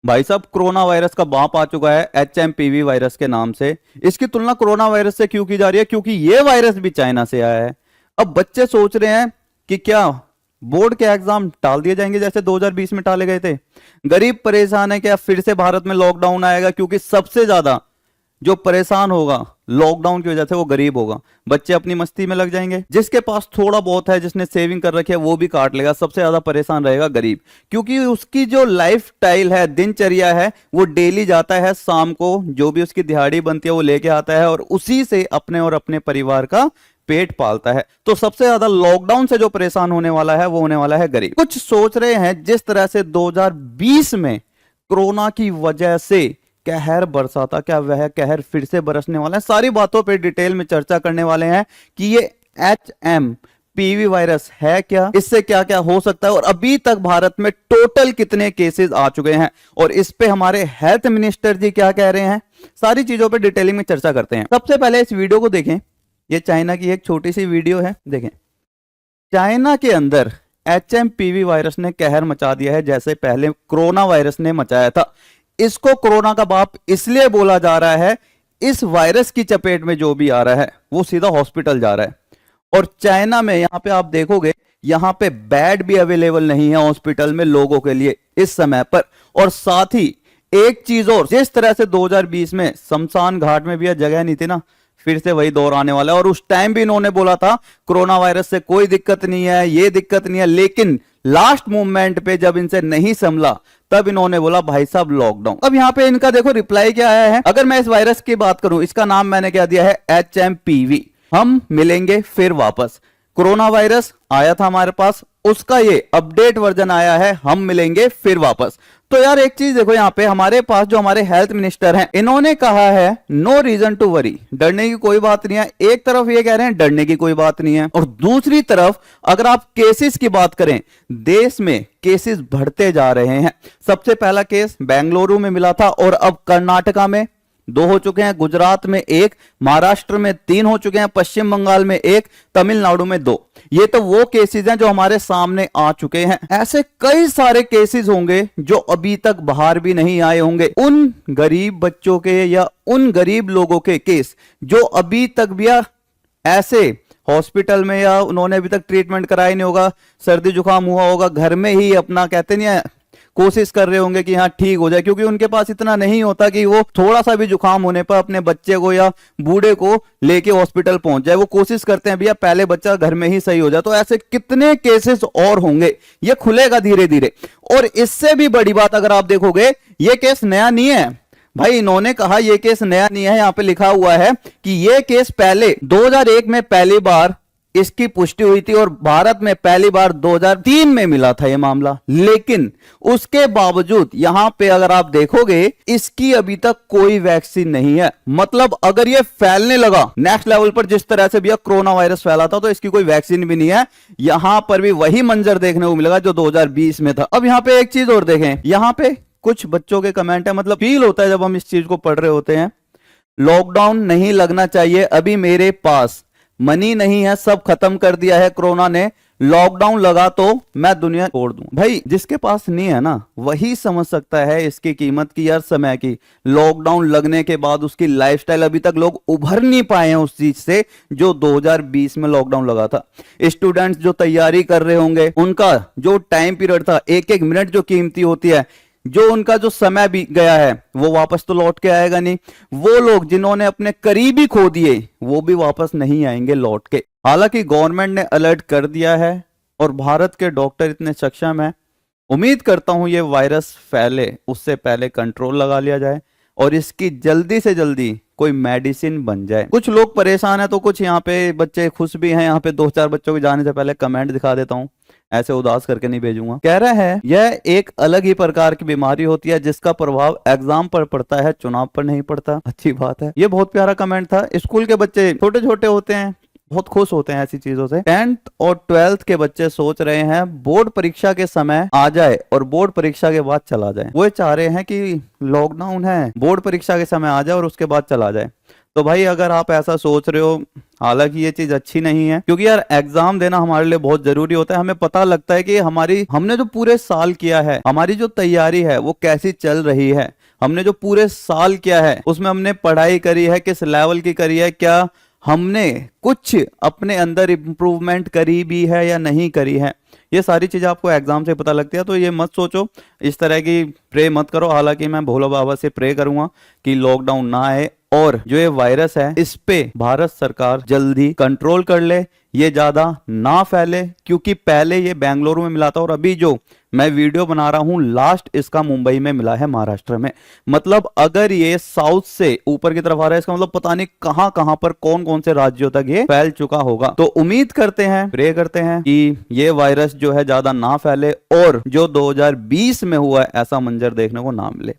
भाई साहब, corona virus का बाप आ चुका है HMPV वायरस के नाम से। इसकी तुलना कोरोना वायरस से क्यों की जा रही है? क्योंकि ये वायरस भी चाइना से आया है। अब बच्चे सोच रहे हैं कि क्या बोर्ड के एग्जाम टाल दिए जाएंगे जैसे 2020 में टाले गए थे। गरीब परेशान है, क्या फिर से भारत में लॉकडाउन आएगा? क्योंकि सबसे ज्यादा जो परेशान होगा लॉकडाउन की वजह से वो गरीब होगा। बच्चे अपनी मस्ती में लग जाएंगे, जिसके पास थोड़ा बहुत है, जिसने सेविंग कर रखी है, वो भी काट लेगा। सबसे ज्यादा परेशान रहेगा गरीब, क्योंकि उसकी जो लाइफ स्टाइल है, दिनचर्या है, वो डेली जाता है शाम को, जो भी उसकी दिहाड़ी बनती है वो लेके आता है और उसी से अपने और अपने परिवार का पेट पालता है। तो सबसे ज्यादा लॉकडाउन से जो परेशान होने वाला है वो होने वाला है गरीब। कुछ सोच रहे हैं जिस तरह से 2020 में कोरोना की वजह से कहर बरसा था, क्या वह कहर फिर से बरसने वाला है? सारी बातों पे डिटेल में चर्चा करने वाले हैं कि ये HMPV वायरस है क्या, इससे क्या क्या हो सकता है और अभी तक भारत में टोटल कितने केसेस आ चुके हैं और इस पे हमारे हेल्थ मिनिस्टर जी क्या कह रहे हैं। सारी चीजों पे डिटेलिंग में चर्चा करते हैं। सबसे पहले इस वीडियो को देखें। ये चाइना की एक छोटी सी वीडियो है, देखें। चाइना के अंदर HMPV वायरस ने कहर मचा दिया है, जैसे पहले कोरोना वायरस ने मचाया था। इसको कोरोना का बाप इसलिए बोला जा रहा है, इस वायरस की चपेट में जो भी आ रहा है वो सीधा हॉस्पिटल जा रहा है। और चाइना में यहां पे आप देखोगे, यहां पे बेड भी अवेलेबल नहीं है हॉस्पिटल में लोगों के लिए इस समय पर। और साथ ही एक चीज और, जिस तरह से 2020 में शमशान घाट में भी जगह नहीं थी ना, फिर से वही दौर आने वाला है। और उस टाइम भी इन्होंने बोला था कोरोना वायरस से कोई दिक्कत नहीं है, ये दिक्कत नहीं है, लेकिन लास्ट मूवमेंट पे जब इनसे नहीं संभला तब इन्होंने बोला भाई साहब लॉकडाउन। अब यहां पे इनका देखो रिप्लाई क्या आया है। अगर मैं इस वायरस की बात करूं, इसका नाम मैंने क्या दिया है, HMPV। हम मिलेंगे फिर वापस। कोरोना वायरस आया था हमारे पास, उसका ये अपडेट वर्जन आया है, हम मिलेंगे फिर वापस। तो यार एक चीज देखो, यहां पे हमारे पास जो हमारे हेल्थ मिनिस्टर हैं, इन्होंने कहा है नो रीजन टू वरी, डरने की कोई बात नहीं है। एक तरफ ये कह रहे हैं डरने की कोई बात नहीं है, और दूसरी तरफ अगर आप केसेस की बात करें, देश में केसेस बढ़ते जा रहे हैं। सबसे पहला केस बेंगलुरु में मिला था और अब कर्नाटका में 2 हो चुके हैं, गुजरात में 1, महाराष्ट्र में 3 हो चुके हैं, पश्चिम बंगाल में 1, तमिलनाडु में 2। ये तो वो केसेस हैं जो हमारे सामने आ चुके हैं। ऐसे कई सारे केसेस होंगे जो अभी तक बाहर भी नहीं आए होंगे। उन गरीब बच्चों के या उन गरीब लोगों के केस जो अभी तक भी ऐसे हॉस्पिटल में या उन्होंने अभी तक ट्रीटमेंट कराया नहीं होगा, सर्दी जुकाम हुआ होगा, घर में ही अपना कहते नहीं है कोशिश कर रहे होंगे कि हाँ ठीक हो जाए, क्योंकि उनके पास इतना नहीं होता कि वो थोड़ा सा भी जुकाम होने पर अपने बच्चे को या बूढ़े को लेके हॉस्पिटल पहुंच जाए। वो कोशिश करते हैं भैया पहले बच्चा घर में ही सही हो जाए। तो ऐसे कितने केसेस और होंगे, ये खुलेगा धीरे धीरे। और इससे भी बड़ी बात अगर आप देखोगे, ये केस नया नहीं है भाई। इन्होंने कहा ये केस नया नहीं है, यहां पे लिखा हुआ है कि ये केस पहले 2001 में पहली बार इसकी पुष्टि हुई थी और भारत में पहली बार 2003 में मिला था ये मामला। लेकिन उसके बावजूद यहां पे अगर आप देखोगे, इसकी अभी तक कोई वैक्सीन नहीं है। मतलब अगर ये फैलने लगा नेक्स्ट लेवल पर, जिस तरह से भैया कोरोना वायरस फैला था, तो इसकी कोई वैक्सीन भी नहीं है। यहां पर भी वही मंजर देखने को मिलेगा जो 2020 में था। अब यहां पे एक चीज और देखें, यहां पे कुछ बच्चों के कमेंट है, मतलब फील होता है जब हम इस चीज को पढ़ रहे होते हैं। लॉकडाउन नहीं लगना चाहिए, अभी मेरे पास मनी नहीं है, सब खत्म कर दिया है कोरोना ने। लॉकडाउन लगा तो मैं दुनिया छोड़ दूं। भाई जिसके पास नहीं है ना, वही समझ सकता है इसकी कीमत की, यार समय की। लॉकडाउन लगने के बाद उसकी लाइफस्टाइल, अभी तक लोग उभर नहीं पाए हैं उस चीज से जो 2020 में लॉकडाउन लगा था। स्टूडेंट्स जो तैयारी कर रहे होंगे, उनका जो टाइम पीरियड था, एक एक मिनट जो कीमती होती है, जो उनका जो समय भी गया है, वो वापस तो लौट के आएगा नहीं। वो लोग जिन्होंने अपने करीबी खो दिए, वो भी वापस नहीं आएंगे लौट के। हालांकि गवर्नमेंट ने अलर्ट कर दिया है और भारत के डॉक्टर इतने सक्षम हैं, उम्मीद करता हूं ये वायरस फैले उससे पहले कंट्रोल लगा लिया जाए और इसकी जल्दी से जल्दी कोई मेडिसिन बन जाए। कुछ लोग परेशान है तो कुछ यहाँ पे बच्चे खुश भी हैं। यहाँ पे 2-4 बच्चों के जाने से पहले कमेंट दिखा देता हूँ, ऐसे उदास करके नहीं भेजूंगा। कह रहा है यह एक अलग ही प्रकार की बीमारी होती है जिसका प्रभाव एग्जाम पर पड़ता है, चुनाव पर नहीं पड़ता। अच्छी बात है, ये बहुत प्यारा कमेंट था। स्कूल के बच्चे छोटे छोटे होते हैं, बहुत खुश होते हैं ऐसी चीजों से। 10th और 12th के बच्चे सोच रहे हैं बोर्ड परीक्षा के समय आ जाए और बोर्ड परीक्षा के बाद चला जाए। वो चाह रहे हैं कि लॉकडाउन है, बोर्ड परीक्षा के समय आ जाए और उसके बाद चला जाए। तो भाई अगर आप ऐसा सोच रहे हो, हालांकि ये चीज अच्छी नहीं है, क्योंकि यार एग्जाम देना हमारे लिए बहुत जरूरी होता है। हमें पता लगता है कि हमने जो पूरे साल किया है, हमारी जो तैयारी है वो कैसी चल रही है। हमने जो पूरे साल किया है उसमें हमने पढ़ाई करी है, किस लेवल की करी है, क्या हमने कुछ अपने अंदर इंप्रूवमेंट करी भी है या नहीं करी है। ये सारी चीजें आपको एग्जाम से पता लगती है। तो ये मत सोचो, इस तरह की प्रे मत करो। हालांकि मैं भोला बाबा से प्रे करूंगा कि लॉकडाउन ना आए और जो ये वायरस है इस पे भारत सरकार जल्दी कंट्रोल कर ले, ये ज्यादा ना फैले। क्योंकि पहले ये बेंगलुरु में मिला था और अभी जो मैं वीडियो बना रहा हूं लास्ट इसका मुंबई में मिला है, महाराष्ट्र में। मतलब अगर ये साउथ से ऊपर की तरफ आ रहा है, इसका मतलब पता नहीं कहां कहां पर कौन कौन से राज्यों तक ये फैल चुका होगा। तो उम्मीद करते हैं, प्रे करते हैं कि ये वायरस जो है ज्यादा ना फैले और जो 2020 में हुआ है ऐसा मंजर देखने को ना मिले।